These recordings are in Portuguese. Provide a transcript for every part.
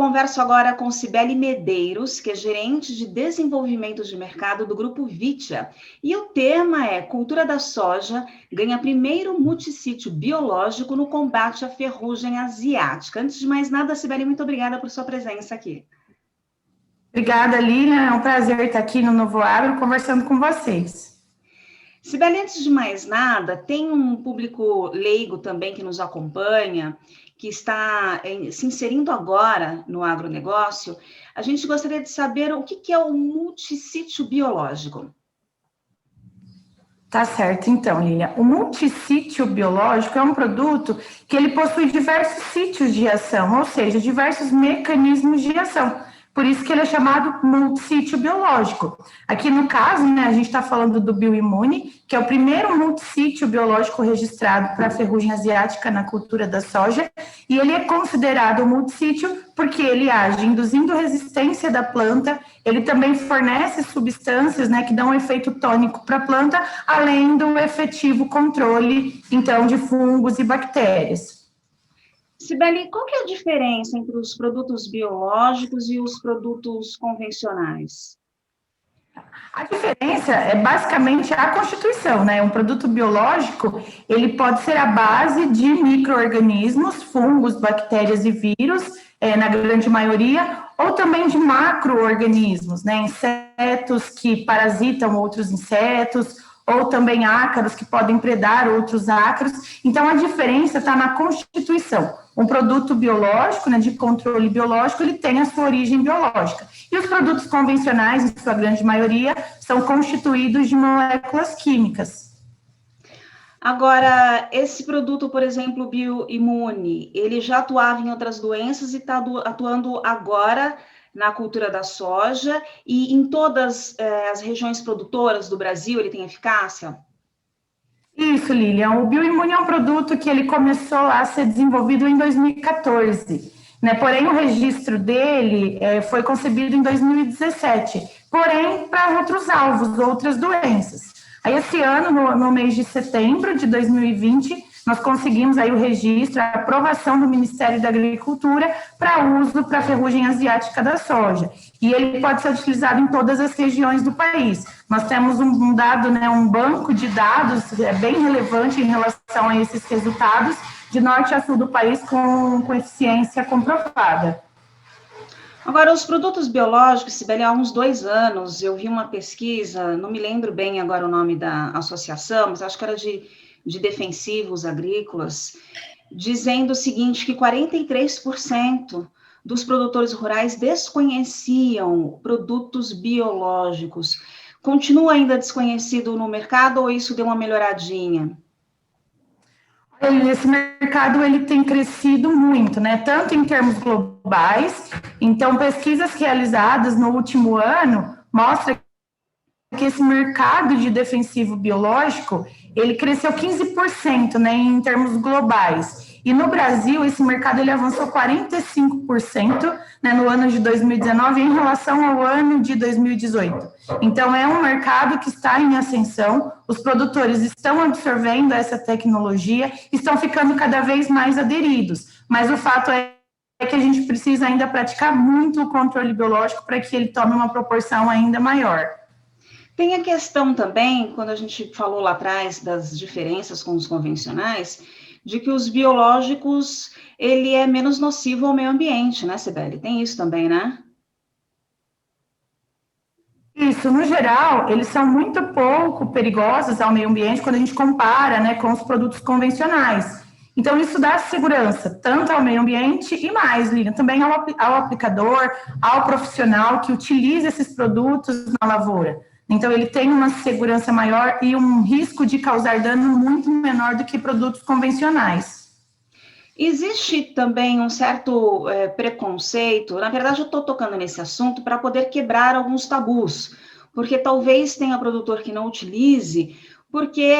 converso agora com Cibele Medeiros, que é gerente de desenvolvimento de mercado do Grupo Vitia. E o tema é Cultura da Soja ganha primeiro multissítio biológico no combate à ferrugem asiática. Antes de mais nada, Cibele, muito obrigada por sua presença aqui. Obrigada, Lilian. É um prazer estar aqui no Novo Agro conversando com vocês. Cibele, antes de mais nada, tem um público leigo também que nos acompanha, que está se inserindo agora no agronegócio. A gente gostaria de saber o que é o multissítio biológico. Tá certo, então, Lilian. O multissítio biológico é um produto que ele possui diversos sítios de ação, ou seja, diversos mecanismos de ação. Por isso que ele é chamado multissítio biológico. Aqui no caso, né, a gente está falando do Bioimune, que é o primeiro multissítio biológico registrado para a ferrugem asiática na cultura da soja, e ele é considerado multissítio porque ele age induzindo resistência da planta, ele também fornece substâncias, né, que dão um efeito tônico para a planta, além do efetivo controle, então, de fungos e bactérias. Cibele, qual que é a diferença entre os produtos biológicos e os produtos convencionais? A diferença é basicamente a constituição, né? Um produto biológico, ele pode ser a base de micro-organismos, fungos, bactérias e vírus, na grande maioria, ou também de macro-organismos, né? Insetos que parasitam outros insetos, ou também ácaros que podem predar outros ácaros. Então, a diferença está na constituição. Um produto biológico, né, de controle biológico, ele tem a sua origem biológica. E os produtos convencionais, em sua grande maioria, são constituídos de moléculas químicas. Agora, esse produto, por exemplo, Bioimune, ele já atuava em outras doenças e está atuando agora na cultura da soja, e em todas as regiões produtoras do Brasil ele tem eficácia? Isso, Lilian. O Bioimune é um produto que ele começou a ser desenvolvido em 2014, né? Porém, o registro dele foi concebido em 2017, porém para outros alvos, outras doenças. Aí, esse ano, no mês de setembro de 2020, nós conseguimos aí o registro, a aprovação do Ministério da Agricultura para uso para a ferrugem asiática da soja. E ele pode ser utilizado em todas as regiões do país. Nós temos um dado, né, um banco de dados bem relevante em relação a esses resultados, de norte a sul do país, com eficiência comprovada. Agora, os produtos biológicos, Sibeli, há uns 2 anos, eu vi uma pesquisa, não me lembro bem agora o nome da associação, mas acho que era de defensivos agrícolas, dizendo o seguinte, que 43% dos produtores rurais desconheciam produtos biológicos. Continua ainda desconhecido no mercado ou isso deu uma melhoradinha? Esse mercado ele tem crescido muito, né? Tanto em termos globais, então pesquisas realizadas no último ano mostram que esse mercado de defensivo biológico ele cresceu 15%, né, em termos globais. E no Brasil, esse mercado ele avançou 45%, né, no ano de 2019 em relação ao ano de 2018. Então, é um mercado que está em ascensão, os produtores estão absorvendo essa tecnologia, estão ficando cada vez mais aderidos. Mas o fato é que a gente precisa ainda praticar muito o controle biológico para que ele tome uma proporção ainda maior. Tem a questão também, quando a gente falou lá atrás das diferenças com os convencionais, de que os biológicos, ele é menos nocivo ao meio ambiente, né, Cibele? Tem isso também, né? Isso, no geral, eles são muito pouco perigosos ao meio ambiente quando a gente compara, né, com os produtos convencionais. Então, isso dá segurança, tanto ao meio ambiente e mais, Lilian, também ao aplicador, ao profissional que utiliza esses produtos na lavoura. Então, ele tem uma segurança maior e um risco de causar dano muito menor do que produtos convencionais. Existe também um certo preconceito, na verdade eu estou tocando nesse assunto para poder quebrar alguns tabus, porque talvez tenha produtor que não utilize, porque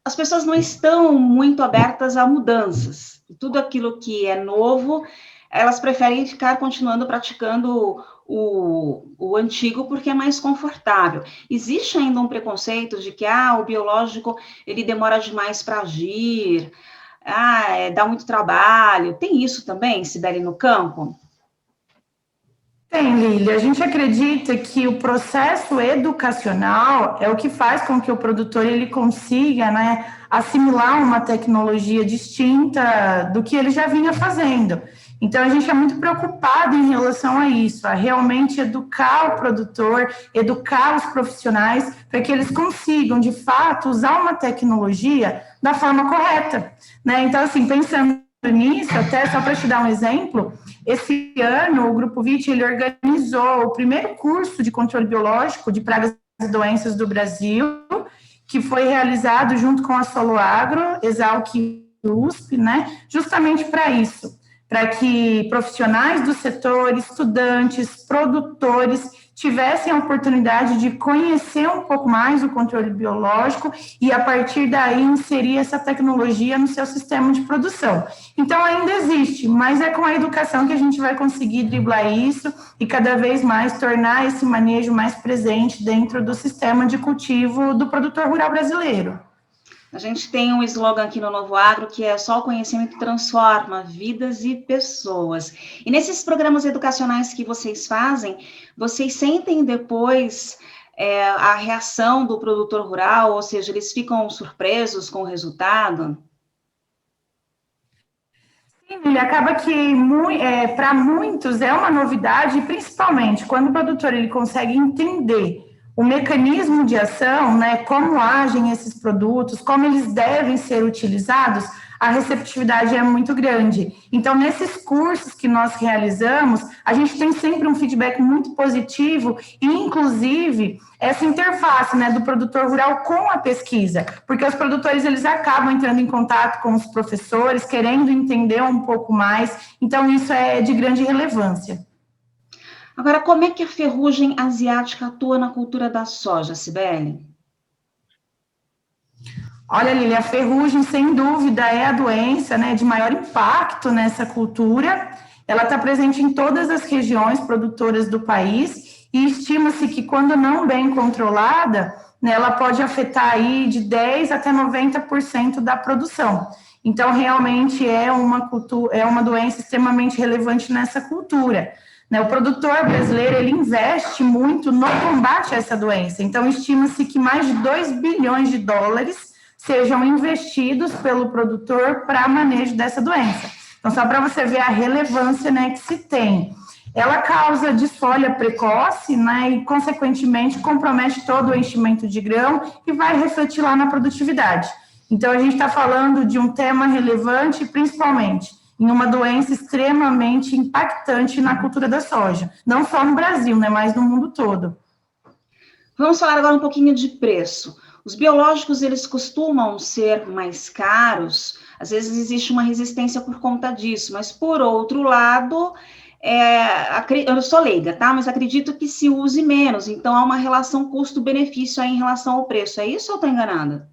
as pessoas não estão muito abertas a mudanças. Tudo aquilo que é novo, elas preferem ficar continuando praticando o antigo porque é mais confortável. Existe ainda um preconceito de que o biológico ele demora demais para agir, dá muito trabalho. Tem isso também, Sibeli, no campo? Tem, Lília. A gente acredita que o processo educacional é o que faz com que o produtor ele consiga, né, assimilar uma tecnologia distinta do que ele já vinha fazendo. Então, a gente é muito preocupado em relação a isso, a realmente educar o produtor, educar os profissionais, para que eles consigam, de fato, usar uma tecnologia da forma correta, né? Então, assim, pensando nisso, até só para te dar um exemplo, esse ano o Grupo VIT ele organizou o primeiro curso de controle biológico de pragas e doenças do Brasil, que foi realizado junto com a Solo Agro, Exalc e USP, né? Justamente para isso, para que profissionais do setor, estudantes, produtores tivessem a oportunidade de conhecer um pouco mais o controle biológico e, a partir daí, inserir essa tecnologia no seu sistema de produção. Então, ainda existe, mas é com a educação que a gente vai conseguir driblar isso e, cada vez mais, tornar esse manejo mais presente dentro do sistema de cultivo do produtor rural brasileiro. A gente tem um slogan aqui no Novo Agro que é só o conhecimento transforma vidas e pessoas. E nesses programas educacionais que vocês fazem, vocês sentem depois a reação do produtor rural, ou seja, eles ficam surpresos com o resultado? Sim, acaba que para muitos é uma novidade, principalmente quando o produtor ele consegue entender o mecanismo de ação, né, como agem esses produtos, como eles devem ser utilizados, a receptividade é muito grande. Então, nesses cursos que nós realizamos, a gente tem sempre um feedback muito positivo e, inclusive, essa interface, né, do produtor rural com a pesquisa, porque os produtores eles acabam entrando em contato com os professores, querendo entender um pouco mais, então isso é de grande relevância. Agora, como é que a ferrugem asiática atua na cultura da soja, Cibele? Olha, Lili, a ferrugem, sem dúvida, é a doença, né, de maior impacto nessa cultura. Ela está presente em todas as regiões produtoras do país e estima-se que, quando não bem controlada, né, ela pode afetar aí de 10 até 90% da produção. Então, realmente é uma doença extremamente relevante nessa cultura. Né, o produtor brasileiro ele investe muito no combate a essa doença. Então, estima-se que mais de 2 bilhões de dólares sejam investidos pelo produtor para manejo dessa doença. Então, só para você ver a relevância, né, que se tem. Ela causa desfolha precoce, né, e, consequentemente, compromete todo o enchimento de grão e vai refletir lá na produtividade. Então, a gente está falando de um tema relevante, principalmente em uma doença extremamente impactante na cultura da soja. Não só no Brasil, né, mas no mundo todo. Vamos falar agora um pouquinho de preço. Os biológicos, eles costumam ser mais caros, às vezes existe uma resistência por conta disso, mas, por outro lado, eu sou leiga, tá? Mas acredito que se use menos, então há uma relação custo-benefício aí em relação ao preço. É isso ou estou enganada?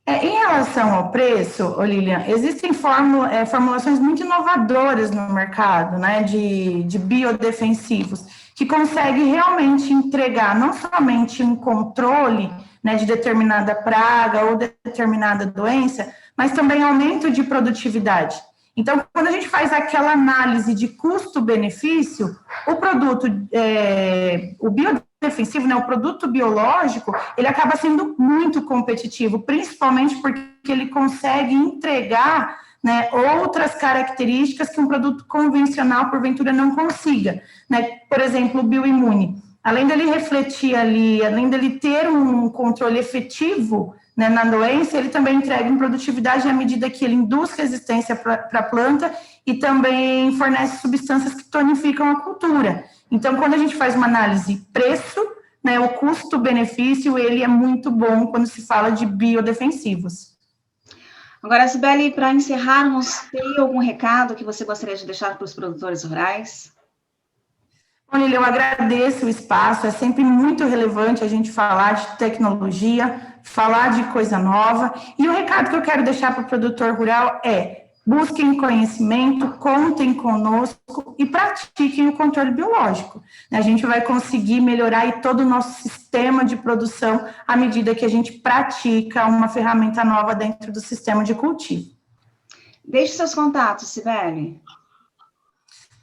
Em relação ao preço, Lilian, existem formulações muito inovadoras no mercado, né, de biodefensivos, que conseguem realmente entregar não somente um controle, né, de determinada praga ou determinada doença, mas também aumento de produtividade. Então, quando a gente faz aquela análise de custo-benefício, o produto, o biodefensivo, né, o produto biológico, ele acaba sendo muito competitivo, principalmente porque ele consegue entregar, né, outras características que um produto convencional, porventura, não consiga. Né? Por exemplo, o bioimune. Além dele refletir ali, além dele ter um controle efetivo, né, na doença, ele também entrega em produtividade à medida que ele induz resistência para a planta e também fornece substâncias que tonificam a cultura. Então, quando a gente faz uma análise preço, né, o custo-benefício, ele é muito bom quando se fala de biodefensivos. Agora, Cibele, para encerrarmos, tem algum recado que você gostaria de deixar para os produtores rurais? Olha, eu agradeço o espaço, é sempre muito relevante a gente falar de tecnologia, falar de coisa nova, e o recado que eu quero deixar para o produtor rural é: busquem conhecimento, contem conosco e pratiquem o controle biológico. A gente vai conseguir melhorar aí todo o nosso sistema de produção à medida que a gente pratica uma ferramenta nova dentro do sistema de cultivo. Deixe seus contatos, Cibele.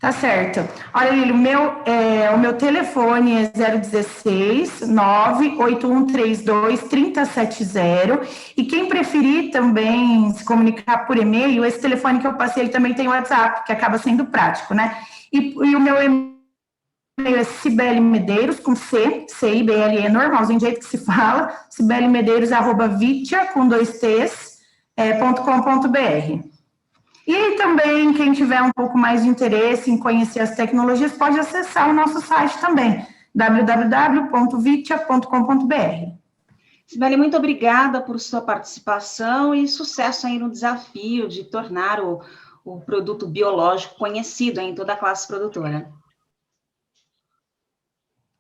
Tá certo. Olha, Lílio, o meu telefone é 016 98132 3070, e quem preferir também se comunicar por e-mail, esse telefone que eu passei, ele também tem WhatsApp, que acaba sendo prático, né? E o meu e-mail é Cibele Medeiros, com C-I-B-L-E, normalzinho, do jeito que se fala, cibelemedeiros@vitia, com 2 T's, .com.br. E também, quem tiver um pouco mais de interesse em conhecer as tecnologias, pode acessar o nosso site também, www.vitia.com.br. Sibeli, muito obrigada por sua participação e sucesso aí no desafio de tornar o produto biológico conhecido em toda a classe produtora.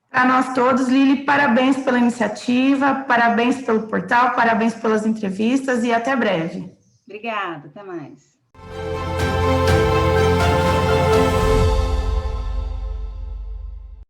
Para nós todos, Lili, parabéns pela iniciativa, parabéns pelo portal, parabéns pelas entrevistas e até breve. Obrigada, até mais.